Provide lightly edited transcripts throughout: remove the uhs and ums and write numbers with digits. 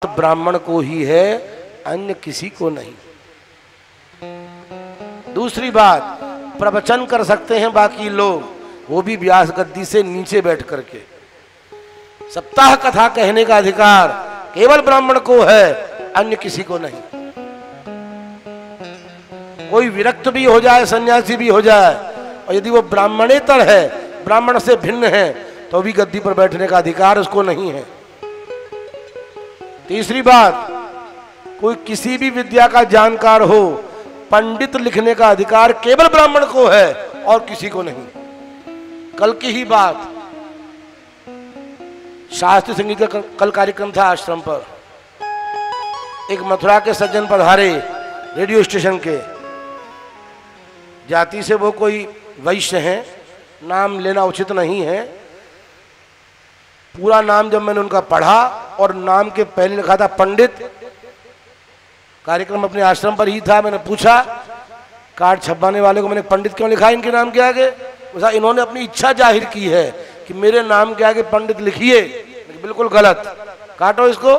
ब्राह्मण को ही है, अन्य किसी को नहीं। दूसरी बात, प्रवचन कर सकते हैं बाकी लोग, वो भी व्यास गद्दी से नीचे बैठ करके। सप्ताह कथा कहने का अधिकार केवल ब्राह्मण को है, अन्य किसी को नहीं। कोई विरक्त भी हो जाए, सन्यासी भी हो जाए, और यदि वो ब्राह्मणेतर है, ब्राह्मण से भिन्न है, तो भी गद्दी पर बैठने का अधिकार उसको नहीं है। तीसरी बात, कोई किसी भी विद्या का जानकार हो, पंडित लिखने का अधिकार केवल ब्राह्मण को है और किसी को नहीं। कल की ही बात, शास्त्रीय संगीत का कल कार्यक्रम था आश्रम पर। एक मथुरा के सज्जन पधारे रेडियो स्टेशन के, जाति से वो कोई वैश्य हैं, नाम लेना उचित नहीं है। पूरा नाम जब मैंने उनका पढ़ा और नाम के पहले लिखा था पंडित, कार्यक्रम अपने आश्रम पर ही था, मैंने पूछा कार्ड छपवाने वाले को, मैंने पंडित क्यों लिखा इनके नाम के आगे? बोला इन्होंने अपनी इच्छा जाहिर की है कि मेरे नाम के आगे पंडित लिखिए। बिल्कुल गलत, काटो इसको।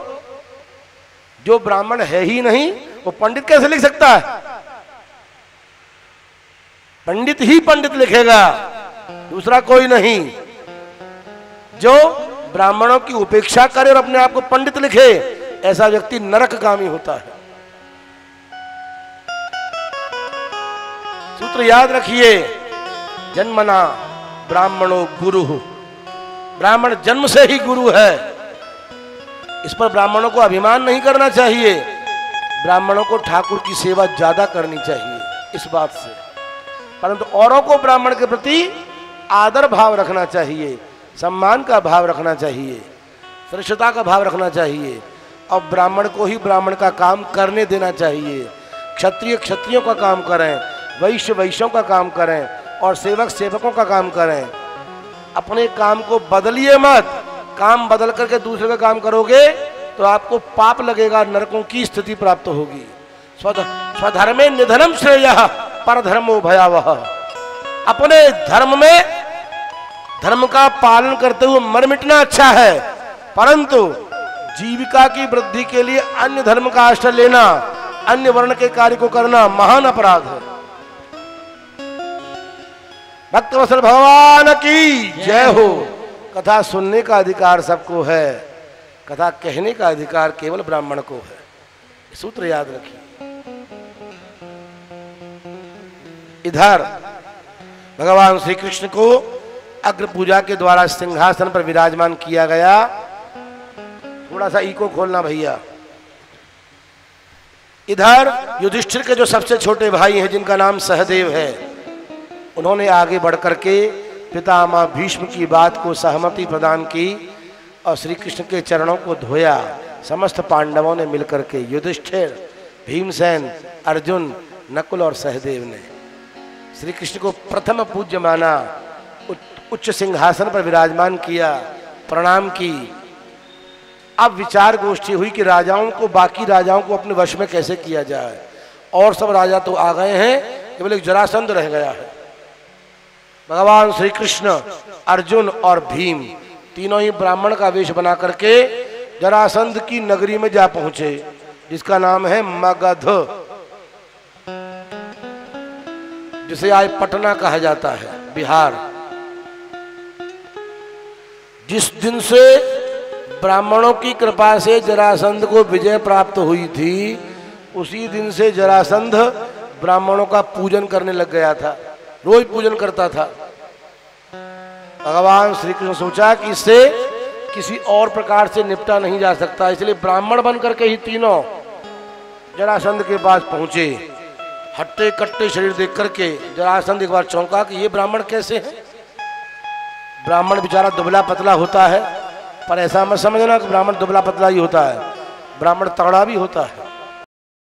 जो ब्राह्मण है ही नहीं वो पंडित कैसे लिख सकता है? पंडित ही पंडित लिखेगा, दूसरा कोई नहीं। जो ब्राह्मणों की उपेक्षा करे और अपने आप को पंडित लिखे, ऐसा व्यक्ति नरकगामी होता है। सूत्र याद रखिए, जन्मना ब्राह्मणो गुरु, ब्राह्मण जन्म से ही गुरु है। इस पर ब्राह्मणों को अभिमान नहीं करना चाहिए, ब्राह्मणों को ठाकुर की सेवा ज्यादा करनी चाहिए इस बात से, परंतु औरों को ब्राह्मण के प्रति आदर भाव रखना चाहिए, सम्मान का भाव रखना चाहिए, श्रेष्ठता का भाव रखना चाहिए, और ब्राह्मण को ही ब्राह्मण का काम करने देना चाहिए। क्षत्रिय क्षत्रियों का काम करें, वैश्य वैश्यों का काम करें, और सेवक सेवकों का काम करें। अपने काम को बदलिए मत, काम बदल करके दूसरे का काम करोगे तो आपको पाप लगेगा, नरकों की स्थिति प्राप्त होगी। स्वधर्मे निधनम श्रेयः परधर्मो भयावह। अपने धर्म में धर्म का पालन करते हुए मर मिटना अच्छा है, परंतु जीविका की वृद्धि के लिए अन्य धर्म का आश्रय लेना, अन्य वर्ण के कार्य को करना महान अपराध है। भक्तवत्सल भगवान की जय हो। कथा सुनने का अधिकार सबको है, कथा कहने का अधिकार केवल ब्राह्मण को है। सूत्र याद रखिए। इधर भगवान श्री कृष्ण को अग्र पूजा के द्वारा सिंहासन पर विराजमान किया गया। थोड़ा सा इको खोलना भैया। इधर युधिष्ठिर के जो सबसे छोटे भाई हैं, जिनका नाम सहदेव है, उन्होंने आगे बढ़कर के पितामह भीष्म की बात को सहमति प्रदान की और श्री कृष्ण के चरणों को धोया। समस्त पांडवों ने मिलकर के, युधिष्ठिर, भीमसेन, अर्जुन, नकुल और सहदेव ने श्री कृष्ण को प्रथम पूज्य माना, उच्च सिंहासन पर विराजमान किया, प्रणाम की। अब विचार गोष्ठी हुई कि राजाओं को, बाकी राजाओं को अपने वश में कैसे किया जाए। और सब राजा तो आ गए हैं, केवल एक जरासंध रह गया है। भगवान श्री कृष्ण, अर्जुन और भीम तीनों ही ब्राह्मण का वेश बना करके जरासंध की नगरी में जा पहुंचे, जिसका नाम है मगध, जिसे आज पटना कहा जाता है, बिहार। जिस दिन से ब्राह्मणों की कृपा से जरासंध को विजय प्राप्त हुई थी, उसी दिन से जरासंध ब्राह्मणों का पूजन करने लग गया था, रोज पूजन करता था। भगवान श्री कृष्ण सोचा कि इससे किसी और प्रकार से निपटा नहीं जा सकता, इसलिए ब्राह्मण बन करके ही तीनों जरासंध के पास पहुंचे। हट्टे कट्टे शरीर देख करके जरासंध एक बार चौंका कि ये ब्राह्मण कैसे हैं। ब्राह्मण बेचारा दुबला पतला होता है, पर ऐसा मत समझना कि ब्राह्मण दुबला पतला ही होता है, ब्राह्मण तगड़ा भी होता है।